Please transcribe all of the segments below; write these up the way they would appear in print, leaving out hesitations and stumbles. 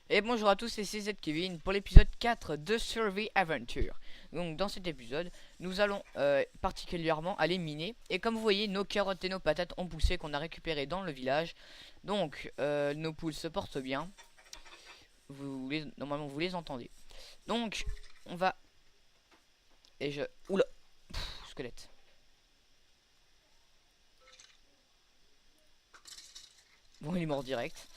Et bonjour à tous, c'est CZ Kevin pour l'épisode 4 de Survey Adventure. Donc dans cet épisode, nous allons particulièrement aller miner. Et comme vous voyez, nos carottes et nos patates ont poussé qu'on a récupéré dans le village. Donc nos poules se portent bien. Normalement vous les entendez. Donc on va... Et je... Oula, squelette. Bon, il est mort direct.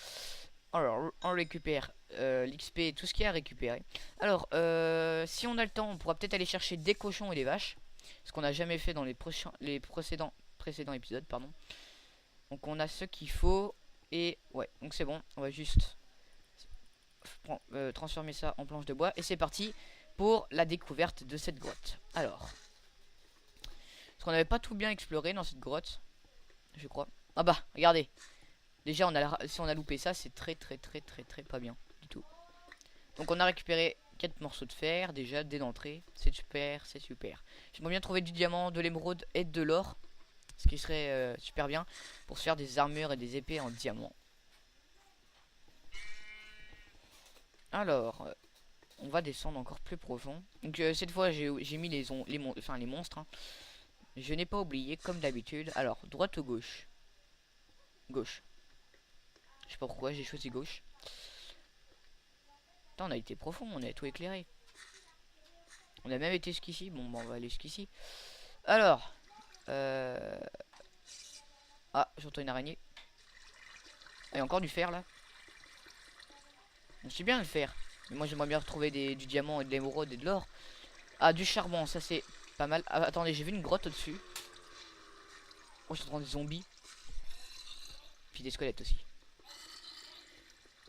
Alors, on récupère l'XP et tout ce qu'il y a à récupérer. Alors, si on a le temps, on pourra peut-être aller chercher des cochons et des vaches. Ce qu'on n'a jamais fait dans les précédents épisodes, pardon. Donc, on a ce qu'il faut. Et ouais, donc c'est bon. On va juste transformer ça en planche de bois. Et c'est parti pour la découverte de cette grotte. Alors, parce qu'on n'avait pas tout bien exploré dans cette grotte, je crois. Ah bah, regardez. Déjà, si on a loupé ça, c'est très pas bien du tout. Donc on a récupéré 4 morceaux de fer, déjà, dès l'entrée. C'est super, c'est super. J'aimerais bien trouver du diamant, de l'émeraude et de l'or. Ce qui serait super bien pour se faire des armures et des épées en diamant. Alors, on va descendre encore plus profond. Donc cette fois, j'ai mis les monstres. Hein. Je n'ai pas oublié, comme d'habitude. Alors, droite ou gauche? Gauche. Je sais pas pourquoi j'ai choisi gauche. Putain, on a été profond, on a tout éclairé. On a même été jusqu'ici. Bon, on va aller jusqu'ici. Alors. Ah, j'entends une araignée. Ah, il y a encore du fer là. On sait bien le fer. Mais moi j'aimerais bien retrouver du diamant et de l'émeraude et de l'or. Ah, du charbon, ça c'est pas mal. Ah, attendez, j'ai vu une grotte au-dessus. Oh, j'entends des zombies. Puis des squelettes aussi.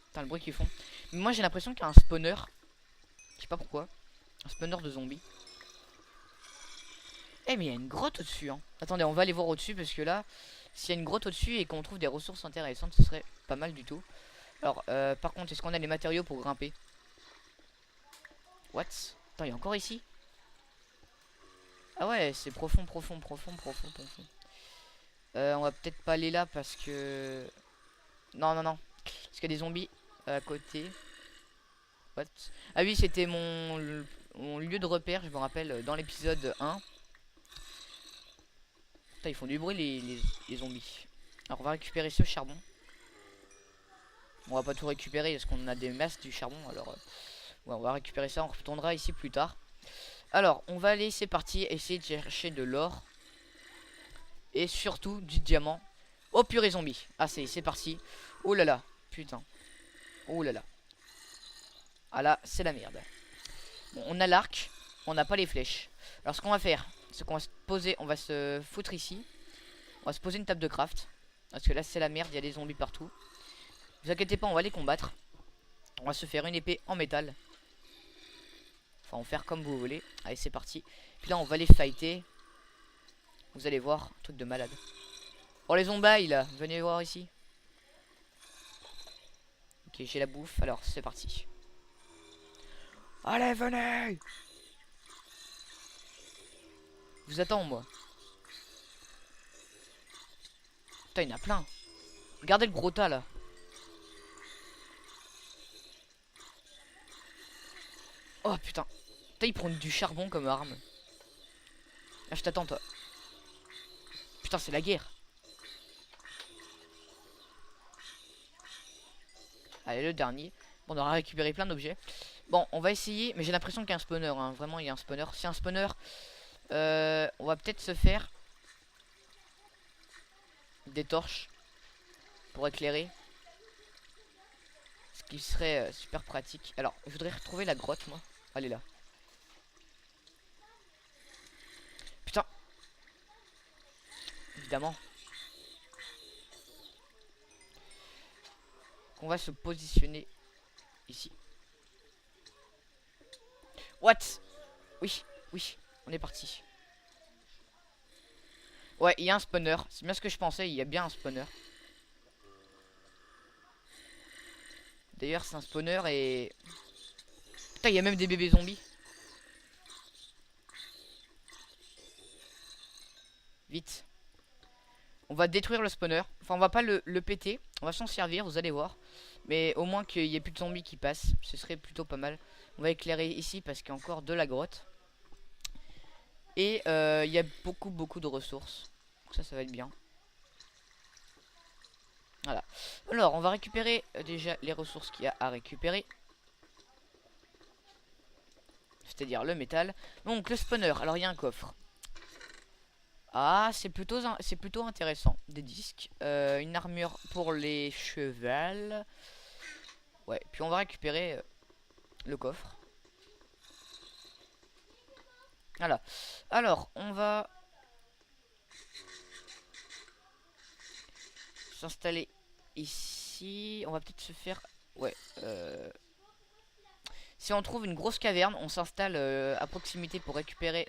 Putain, le bruit qu'ils font. Mais moi j'ai l'impression qu'il y a un spawner. Je sais pas pourquoi. Un spawner de zombies. Eh mais il y a une grotte au-dessus hein. Attendez, on va aller voir au-dessus parce que là, s'il y a une grotte au-dessus et qu'on trouve des ressources intéressantes, ce serait pas mal du tout. Alors, par contre, est-ce qu'on a les matériaux pour grimper? What? Attends, il y a encore ici? Ah ouais, c'est profond. On va peut-être pas aller là parce que... Non. Parce qu'il y a des zombies à côté. What? Ah oui, c'était mon lieu de repère, je me rappelle, dans l'épisode 1. Putain, ils font du bruit les zombies. Alors on va récupérer ce charbon. On va pas tout récupérer parce qu'on a des masses du charbon. Alors ouais, on va récupérer ça, on retournera ici plus tard. Alors on va aller, c'est parti, essayer de chercher de l'or. Et surtout du diamant. Oh purée zombie. Ah c'est parti. Oh là là, putain. Oh là là. Ah là, c'est la merde. Bon, on a l'arc, on n'a pas les flèches. Alors ce qu'on va faire, c'est qu'on va se poser, on va se foutre ici. On va se poser une table de craft. Parce que là c'est la merde, il y a des zombies partout. Vous inquiétez pas, on va les combattre. On va se faire une épée en métal. Enfin, en faire comme vous voulez. Allez, c'est parti. Puis là, on va les fighter. Vous allez voir, un truc de malade. Oh, les zombies là, venez voir ici. Ok, j'ai la bouffe, alors c'est parti. Allez, venez. Je vous attends, moi. Putain, il y en a plein. Regardez le gros tas là. Oh putain. Putain, ils prennent du charbon comme arme. Là, je t'attends, toi. Putain, c'est la guerre. Allez, le dernier. Bon, on aura récupéré plein d'objets. Bon, on va essayer. Mais j'ai l'impression qu'il y a un spawner. Hein. Vraiment, il y a un spawner. Si un spawner, on va peut-être se faire des torches pour éclairer. Ce qui serait super pratique. Alors, je voudrais retrouver la grotte, moi. Elle est là. Putain. Évidemment. On va se positionner ici. What? Oui, on est parti. Ouais, il y a un spawner. C'est bien ce que je pensais, il y a bien un spawner. D'ailleurs, c'est un spawner et... Putain, il y a même des bébés zombies. Vite. On va détruire le spawner. Enfin, on va pas le péter. On va s'en servir, vous allez voir. Mais au moins qu'il y ait plus de zombies qui passent, ce serait plutôt pas mal. On va éclairer ici parce qu'il y a encore de la grotte. Et il y a beaucoup de ressources. Donc ça va être bien. Voilà. Alors, on va récupérer déjà les ressources qu'il y a à récupérer. C'est-à-dire le métal. Donc, le spawner. Alors, il y a un coffre. Ah, c'est plutôt intéressant. Des disques. Une armure pour les chevals. Ouais, puis on va récupérer le coffre. Voilà. Alors, on va s'installer ici. On va peut-être se faire... Ouais. Si on trouve une grosse caverne, on s'installe à proximité pour récupérer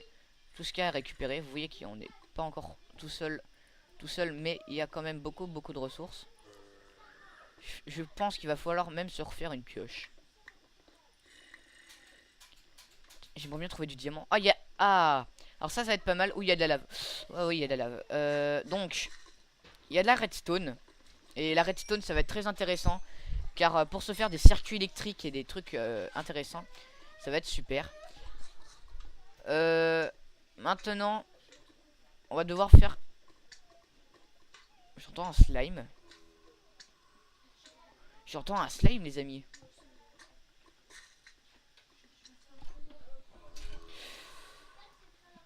tout ce qu'il y a à récupérer. Vous voyez qu'on n'est pas encore tout seul, mais il y a quand même beaucoup de ressources. Je pense qu'il va falloir même se refaire une pioche. J'aimerais bien trouver du diamant. Ah, il y a... Ah, alors ça va être pas mal. Où il y a de la lave. Ah oui, il y a de la lave. Donc, il y a de la redstone. Et la redstone, ça va être très intéressant. Car pour se faire des circuits électriques et des trucs intéressants, ça va être super. Maintenant, on va devoir faire... J'entends un slime. J'entends un slime, les amis.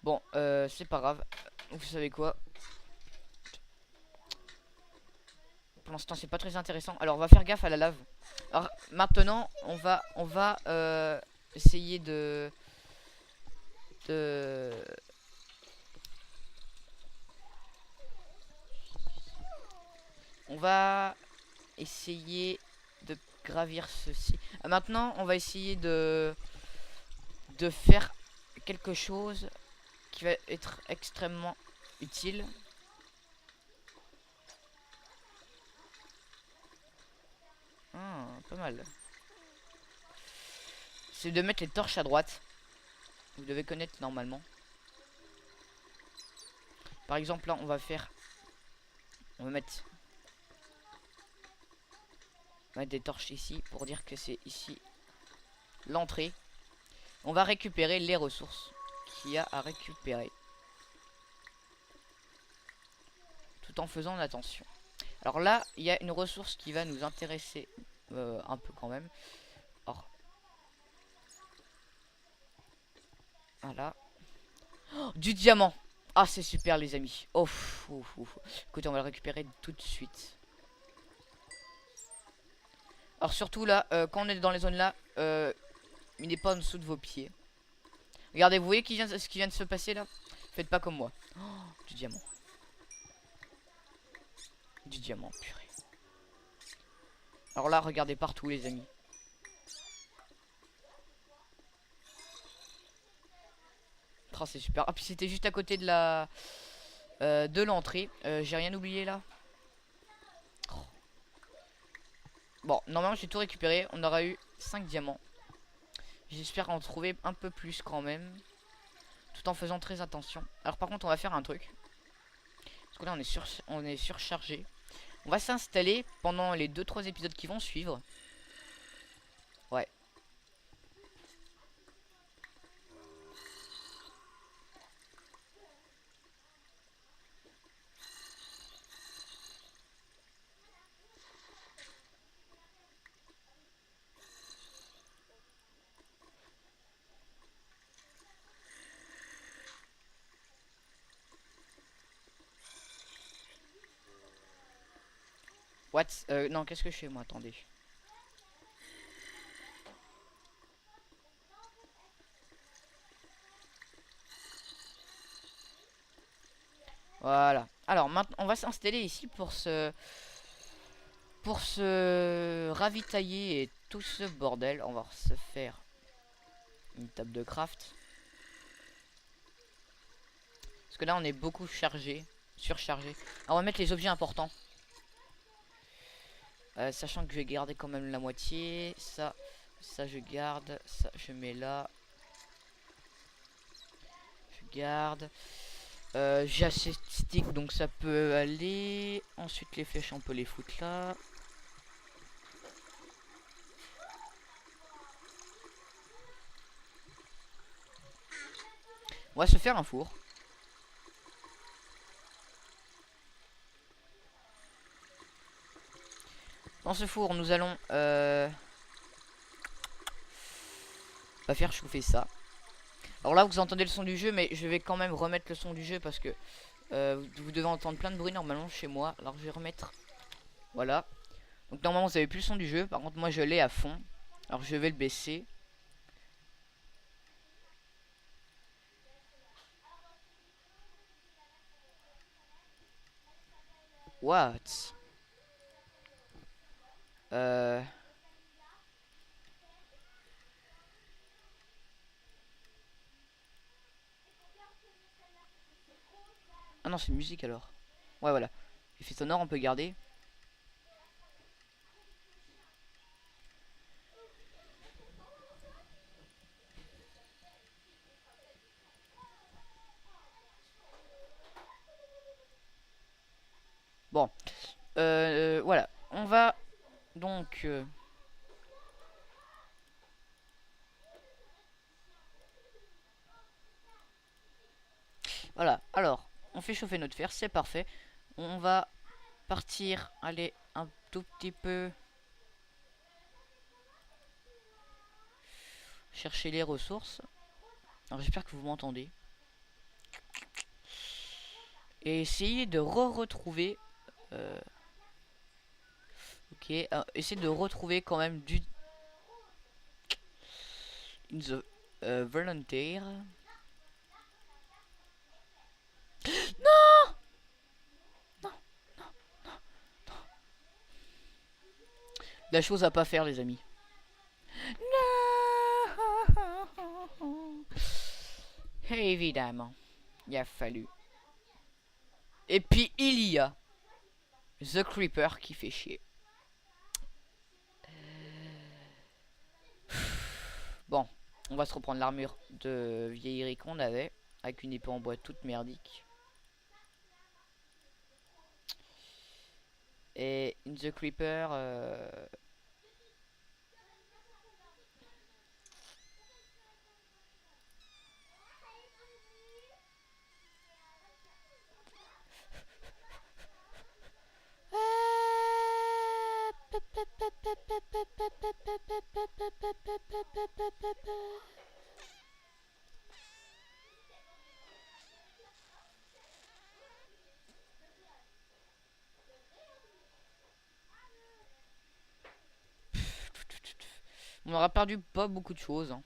Bon, c'est pas grave. Vous savez quoi? Pour l'instant, c'est pas très intéressant. Alors, on va faire gaffe à la lave. Alors, maintenant, on va essayer de... On va essayer de gravir ceci. Maintenant, on va essayer de faire quelque chose qui va être extrêmement utile. Ah, pas mal. C'est de mettre les torches à droite. Vous devez connaître normalement. Par exemple, là, on va mettre des torches ici pour dire que c'est ici l'entrée. On va récupérer les ressources qu'il y a à récupérer. Tout en faisant attention. Alors là, il y a une ressource qui va nous intéresser un peu quand même. Or. Voilà. Oh, du diamant. Ah, c'est super les amis. Ouf, ouf, ouf. Écoutez, on va le récupérer tout de suite. Alors surtout là, quand on est dans les zones là, il n'est pas en dessous de vos pieds. Regardez, vous voyez ce qui vient de se passer là? Faites pas comme moi. Oh, du diamant. Du diamant, purée. Alors là, regardez partout les amis. Oh, c'est super. Ah, puis c'était juste à côté de l'entrée. J'ai rien oublié là. Oh. Bon, normalement j'ai tout récupéré. On aura eu 5 diamants. J'espère en trouver un peu plus quand même. Tout en faisant très attention. Alors par contre on va faire un truc. Parce que là on est surchargé. On va s'installer pendant les 2-3 épisodes qui vont suivre. Ouais. What? Non, qu'est-ce que je fais moi? Attendez. Voilà. Alors maintenant, on va s'installer ici pour se ravitailler et tout ce bordel. On va se faire une table de craft. Parce que là, on est beaucoup surchargé. Alors, on va mettre les objets importants. Sachant que je vais garder quand même la moitié. Ça je garde. Ça, je mets là. Je garde. J'ai assez de sticks, donc ça peut aller. Ensuite, les flèches, on peut les foutre là. On va se faire un four. Dans ce four, nous allons va faire chauffer ça. Alors là, vous entendez le son du jeu, mais je vais quand même remettre le son du jeu parce que vous devez entendre plein de bruit normalement chez moi. Alors je vais remettre. Voilà. Donc normalement, vous avez plus le son du jeu. Par contre, moi, je l'ai à fond. Alors je vais le baisser. What? Euh... Ah non, c'est une musique alors. Ouais, voilà. Effet sonore, on peut garder. Bon. Voilà. On va donc... Voilà. Alors, on fait chauffer notre fer, c'est parfait. On va partir, aller un tout petit peu chercher les ressources. Alors j'espère que vous m'entendez. Et essayer de retrouver ok, essayer de retrouver quand même du in the volunteer. Non, non, la chose à pas faire, les amis. Non. Évidemment, il a fallu. Et puis il y a The Creeper qui fait chier. Bon, on va se reprendre l'armure de vieillerie qu'on avait avec une épée en bois toute merdique. Et in the Creeper, on aura perdu pas beaucoup de choses. Hein.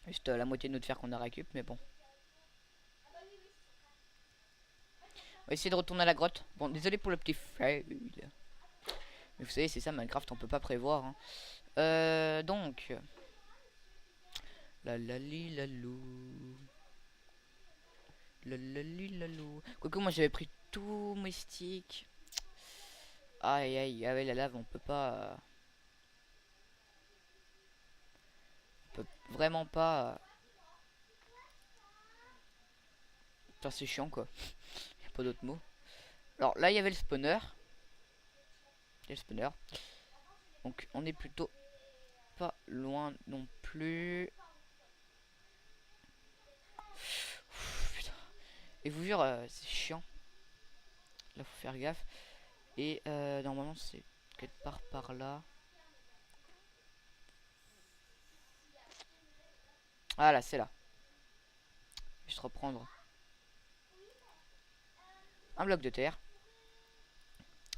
Juste la moitié de notre fer qu'on a récup, mais bon. On va essayer de retourner à la grotte. Bon, désolé pour le petit fail. Mais vous savez, c'est ça, Minecraft, on peut pas prévoir. Hein. Donc. La la li la lou. La la li la lou. Quoique moi j'avais pris tous mes sticks. Aïe aïe, avec la lave, on peut pas. On peut vraiment pas. Enfin, c'est chiant quoi. Y a pas d'autre mot. Alors là, il y avait le spawner. Il y a le spawner. Donc on est plutôt pas loin non plus. Putain. Et vous jure, c'est chiant. Là, faut faire gaffe. Et normalement, c'est quelque part par là. Ah là, c'est là. Je vais juste reprendre un bloc de terre.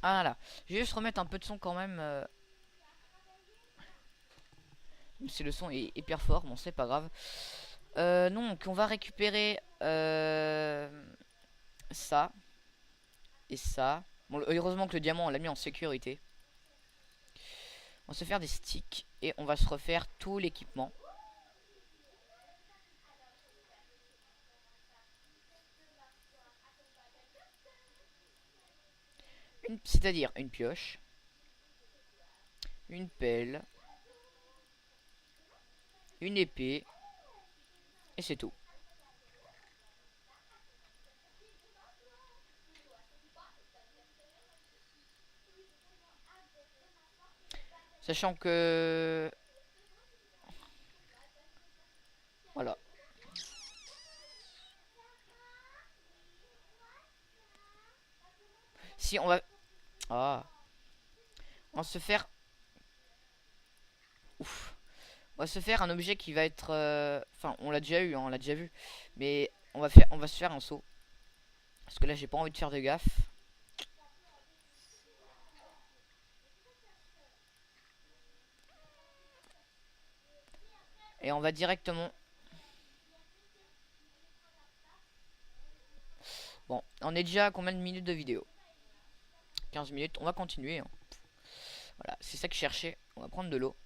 Ah là. Je vais juste remettre un peu de son quand même. Si le son est hyper fort, bon, c'est pas grave. Donc, on va récupérer ça et ça. Bon, heureusement que le diamant, on l'a mis en sécurité. On va se faire des sticks et on va se refaire tout l'équipement. C'est-à-dire une pioche, une pelle, une épée, et c'est tout. Sachant que... Voilà. ici, on va... Ah. On va se faire... Ouf. On va se faire un objet qui va être... Enfin, on l'a déjà eu, hein, on l'a déjà vu. Mais on va se faire un saut. Parce que là, j'ai pas envie de faire de gaffe. Et on va directement... Bon, on est déjà à combien de minutes de vidéo? 15 minutes, on va continuer. Hein. Voilà, c'est ça que je cherchais. On va prendre de l'eau.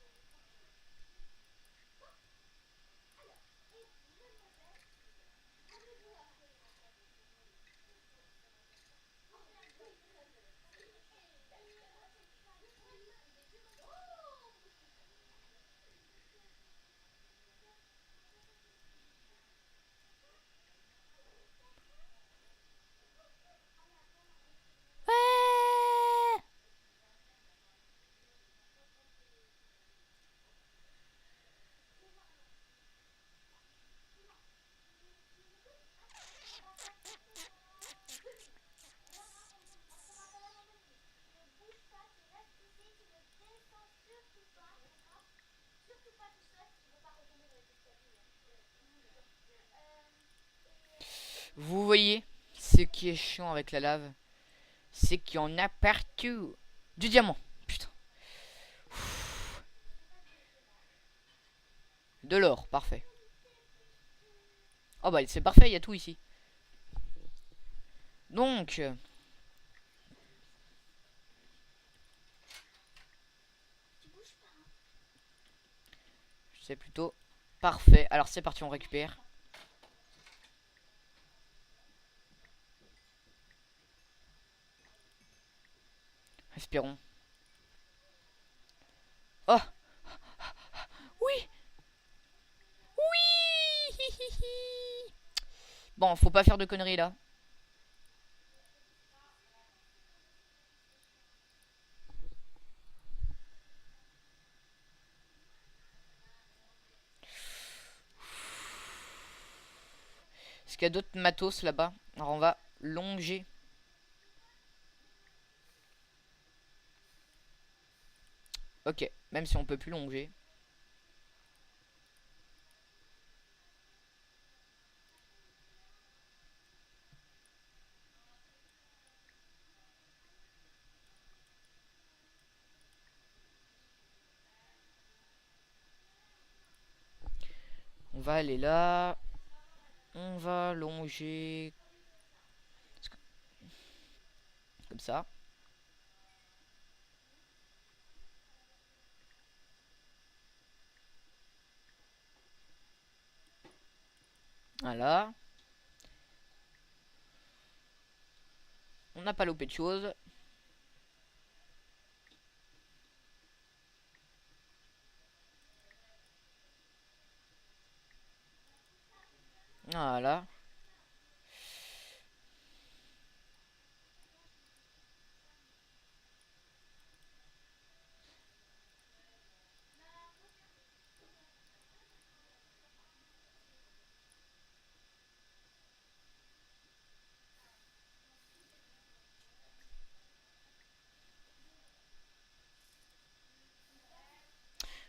Vous voyez, ce qui est chiant avec la lave, c'est qu'il y en a partout. Du diamant, putain. De l'or, parfait. Oh bah c'est parfait, il y a tout ici. Donc, c'est plutôt parfait. Alors c'est parti, on récupère. Respirons. Oh, oui, oui. Bon, faut pas faire de conneries là. Est-ce qu'il y a d'autres matos là-bas? Alors on va longer. Ok, même si on peut plus longer. On va aller là. On va longer. Comme ça. Voilà. On n'a pas loupé de choses. Voilà.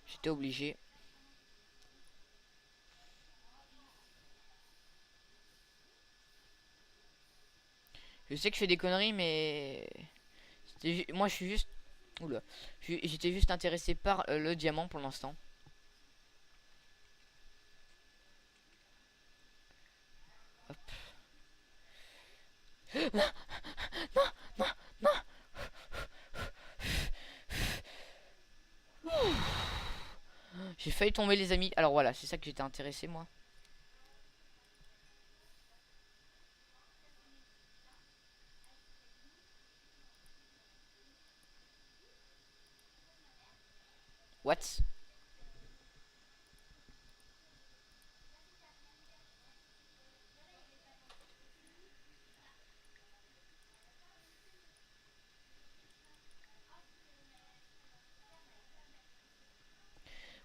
J'étais obligé. Je sais que je fais des conneries, mais... Moi, je suis juste... Oula. J'étais juste intéressé par le diamant pour l'instant. J'ai failli tomber, les amis. Alors voilà, c'est ça que j'étais intéressé, moi. What?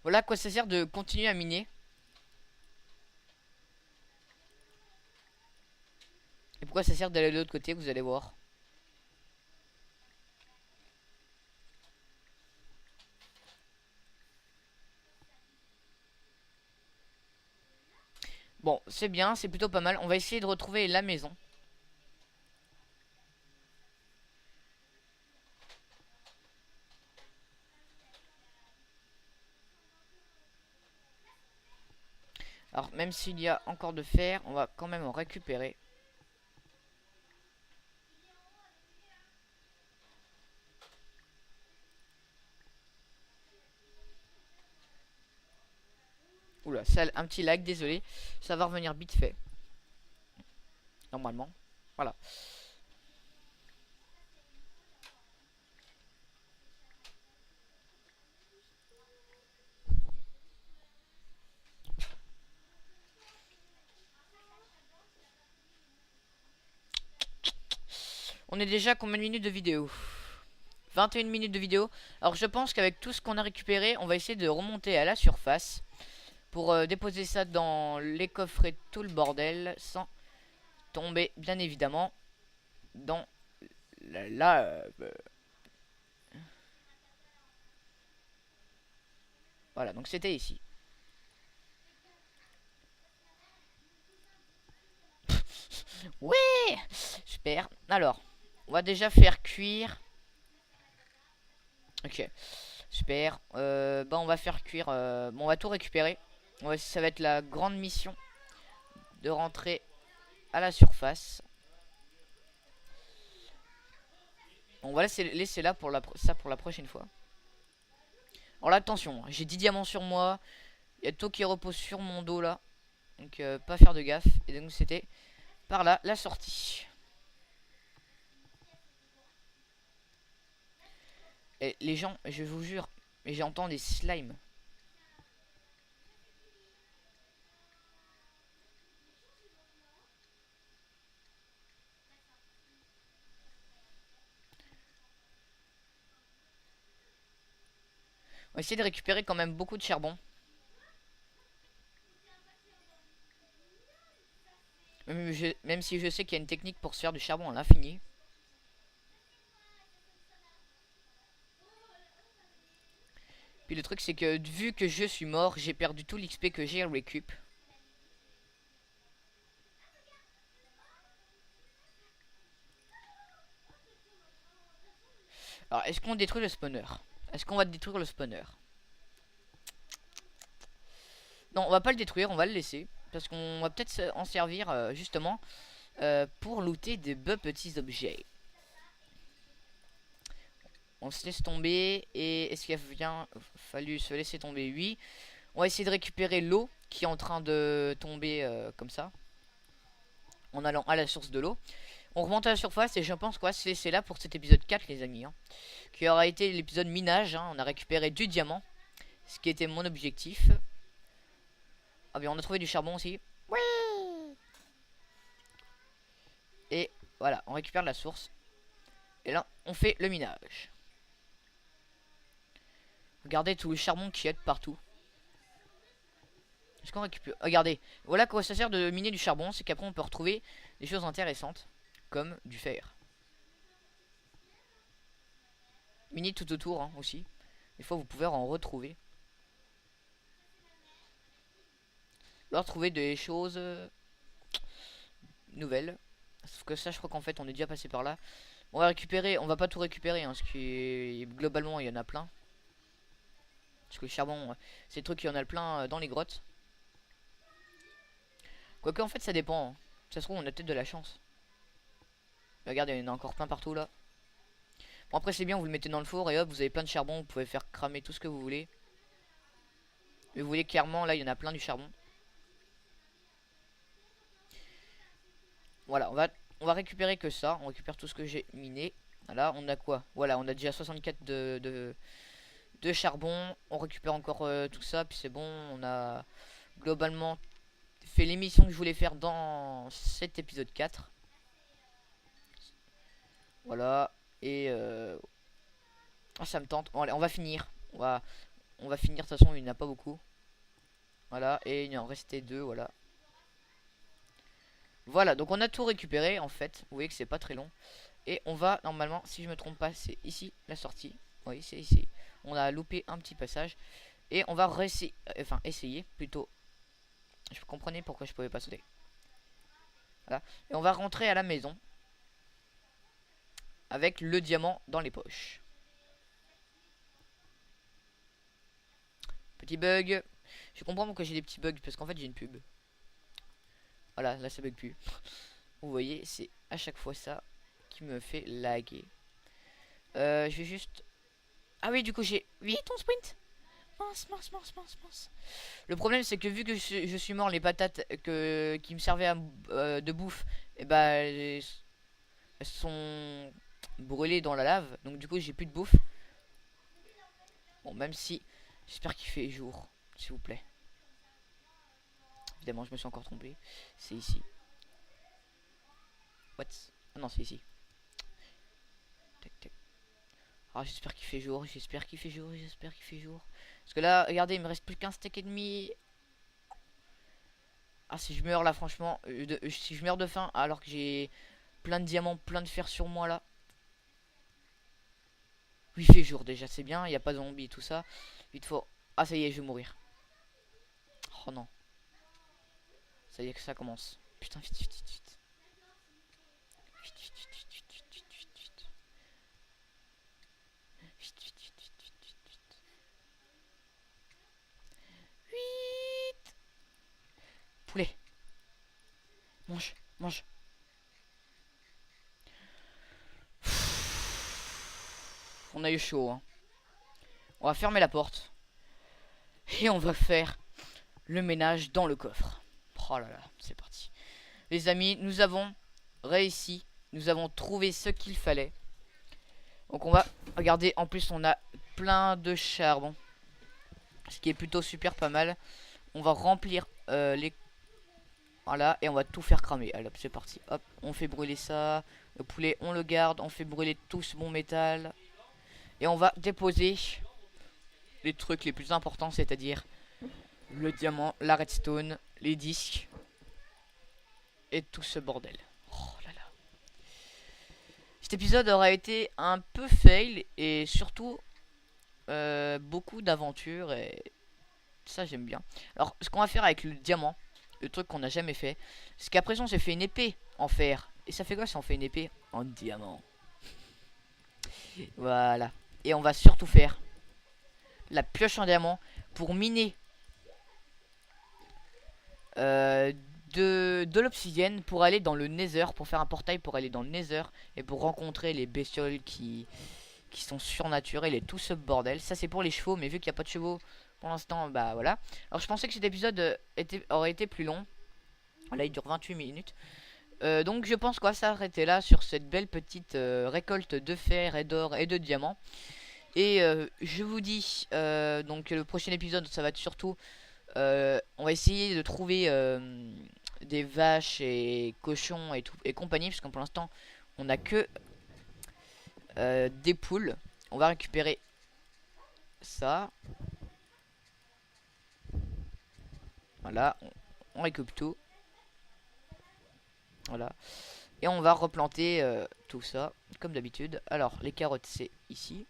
Voilà à quoi ça sert de continuer à miner. Et pourquoi ça sert d'aller de l'autre côté, vous allez voir. Bon, c'est bien, c'est plutôt pas mal. On va essayer de retrouver la maison. Alors, même s'il y a encore de fer, on va quand même en récupérer. Oula, ça, un petit lag, désolé. Ça va revenir vite fait. Normalement. Voilà. On est déjà à combien de minutes de vidéo? 21 minutes de vidéo. Alors je pense qu'avec tout ce qu'on a récupéré, on va essayer de remonter à la surface pour déposer ça dans les coffrets, tout le bordel, sans tomber bien évidemment dans la lave. Voilà, donc c'était ici. Ouais, super. Alors, on va déjà faire cuire. Ok, super. Bah on va faire cuire. Bon, on va tout récupérer. Ouais, ça va être la grande mission de rentrer à la surface. On va laisser là pour ça pour la prochaine fois. Alors là, attention, j'ai 10 diamants sur moi. Il y a tout qui repose sur mon dos là. Donc pas faire de gaffe. Et donc c'était par là la sortie. Et les gens, je vous jure, mais j'entends des slimes. On va essayer de récupérer quand même beaucoup de charbon. Même si je sais qu'il y a une technique pour se faire du charbon à l'infini. Puis le truc c'est que vu que je suis mort, j'ai perdu tout l'XP que j'ai récup. Alors est-ce qu'on détruit le spawner? Est-ce qu'on va détruire le spawner? Non, on va pas le détruire, on va le laisser. Parce qu'on va peut-être en servir justement pour looter de beaux petits objets. On se laisse tomber. Et est-ce qu'il a bien fallu se laisser tomber? Oui. On va essayer de récupérer l'eau qui est en train de tomber comme ça. En allant à la source de l'eau. On remonte à la surface et je pense qu'on va se laisser là pour cet épisode 4 les amis. Hein, qui aura été l'épisode minage. Hein, on a récupéré du diamant. Ce qui était mon objectif. Ah bien on a trouvé du charbon aussi. Oui. Et voilà, on récupère de la source. Et là, on fait le minage. Regardez tout le charbon qui est partout. Est-ce qu'on récupère? Regardez, voilà quoi ça sert de miner du charbon. C'est qu'après on peut retrouver des choses intéressantes. Comme du fer. Miner tout autour hein, aussi. Des fois vous pouvez en retrouver. Alors trouver des choses nouvelles. Sauf que ça je crois qu'en fait on est déjà passé par là. On va récupérer, on va pas tout récupérer. Hein, parce que globalement il y en a plein. Parce que le charbon, c'est le truc il y en a plein dans les grottes. Quoique en fait ça dépend. Hein. Ça se trouve on a peut-être de la chance. Regardez, il y en a encore plein partout là. Bon après c'est bien, vous le mettez dans le four et hop, vous avez plein de charbon, vous pouvez faire cramer tout ce que vous voulez. Mais vous voyez clairement là, il y en a plein du charbon. Voilà, on va récupérer que ça, on récupère tout ce que j'ai miné. Voilà, on a quoi? Voilà, on a déjà 64 de charbon. On récupère encore tout ça, puis c'est bon, on a globalement fait l'émission que je voulais faire dans cet épisode 4. Voilà, et ah, ça me tente. Bon, allez, on va finir. On va finir, de toute façon, il n'y en a pas beaucoup. Voilà, et il en restait deux, voilà. Voilà, donc on a tout récupéré, en fait. Vous voyez que c'est pas très long. Et on va, normalement, si je me trompe pas, c'est ici, la sortie. Oui, c'est ici. On a loupé un petit passage. Et on va essayer, plutôt, Je comprenais pourquoi je pouvais pas sauter. Voilà. Et on va rentrer à la maison avec le diamant dans les poches. Petit bug. Je comprends pourquoi j'ai des petits bugs parce qu'en fait j'ai une pub. Voilà, là ça bug plus. Vous voyez, c'est à chaque fois ça qui me fait laguer. Je vais juste... Ah oui, du coup j'ai 8 en sprint. Mince, mince, mince, mince, mince. Le problème c'est que vu que je suis mort, les patates qui me servaient de bouffe, et bah elles sont brûlées dans la lave. Donc du coup j'ai plus de bouffe. Bon, même si j'espère qu'il fait jour, s'il vous plaît. Évidemment je me suis encore trompé. C'est ici. What? Ah non, c'est ici. Tac, tac. Ah, j'espère qu'il fait jour, j'espère qu'il fait jour, j'espère qu'il fait jour. Parce que là, regardez, il me reste plus qu'un steak et demi. Ah, si je meurs là, franchement, si je meurs de faim alors que j'ai plein de diamants, plein de fer sur moi là. Oui, il fait jour déjà, c'est bien, il n'y a pas de zombies, tout ça. Vite faut... Ah, ça y est, je vais mourir. Oh non. Ça y est que ça commence. Putain, vite, vite, vite, vite. Vite, vite, vite, vite, vite, vite, vite, vite, vite. Vite, vite, vite, vite, vite, vite, vite. Vite. Poulet. Mange, mange. On a eu chaud, hein. On va fermer la porte. Et on va faire le ménage dans le coffre. Oh là là, c'est parti. Les amis, nous avons réussi. Nous avons trouvé ce qu'il fallait. Donc on va regarder. En plus, on a plein de charbon. Ce qui est plutôt super pas mal. On va remplir les... Voilà, et on va tout faire cramer. Allez hop, c'est parti. Hop, on fait brûler ça. Le poulet, on le garde. On fait brûler tout ce bon métal. Et on va déposer les trucs les plus importants, c'est-à-dire le diamant, la redstone, les disques et tout ce bordel. Oh là là. Cet épisode aura été un peu fail et surtout beaucoup d'aventures et ça j'aime bien. Alors ce qu'on va faire avec le diamant, le truc qu'on n'a jamais fait, c'est qu'à présent j'ai fait une épée en fer. Et ça fait quoi si on fait une épée en diamant? Voilà. Et on va surtout faire la pioche en diamant pour miner de l'obsidienne pour aller dans le nether, pour faire un portail pour aller dans le nether et pour rencontrer les bestioles qui sont surnaturelles et tout ce bordel. Ça c'est pour les chevaux, mais vu qu'il n'y a pas de chevaux pour l'instant, bah voilà. Alors je pensais que cet épisode aurait été plus long. Là il dure 28 minutes. Donc je pense qu'on va s'arrêter là sur cette belle petite récolte de fer et d'or et de diamants. Et je vous dis donc le prochain épisode ça va être surtout on va essayer de trouver des vaches et cochons et tout et compagnie, parce que pour l'instant on a que des poules. On va récupérer ça. Voilà, on récupère tout. Voilà. Et on va replanter tout ça comme d'habitude. Alors les carottes c'est ici.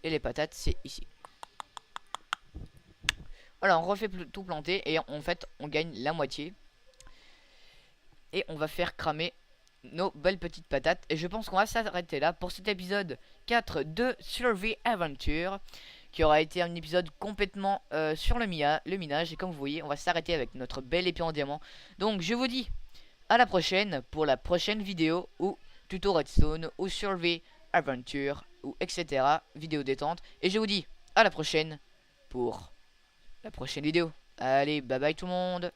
Et les patates c'est ici. Voilà, on refait tout planter et en fait on gagne la moitié. Et on va faire cramer nos belles petites patates. Et je pense qu'on va s'arrêter là pour cet épisode 4 de Survey Adventure, qui aura été un épisode complètement sur le minage. Et comme vous voyez, on va s'arrêter avec notre belle épée en diamant. Donc je vous dis à la prochaine pour la prochaine vidéo ou tuto redstone ou Survey Adventure ou etc. vidéo détente. Et je vous dis à la prochaine pour la prochaine vidéo. Allez, bye bye tout le monde.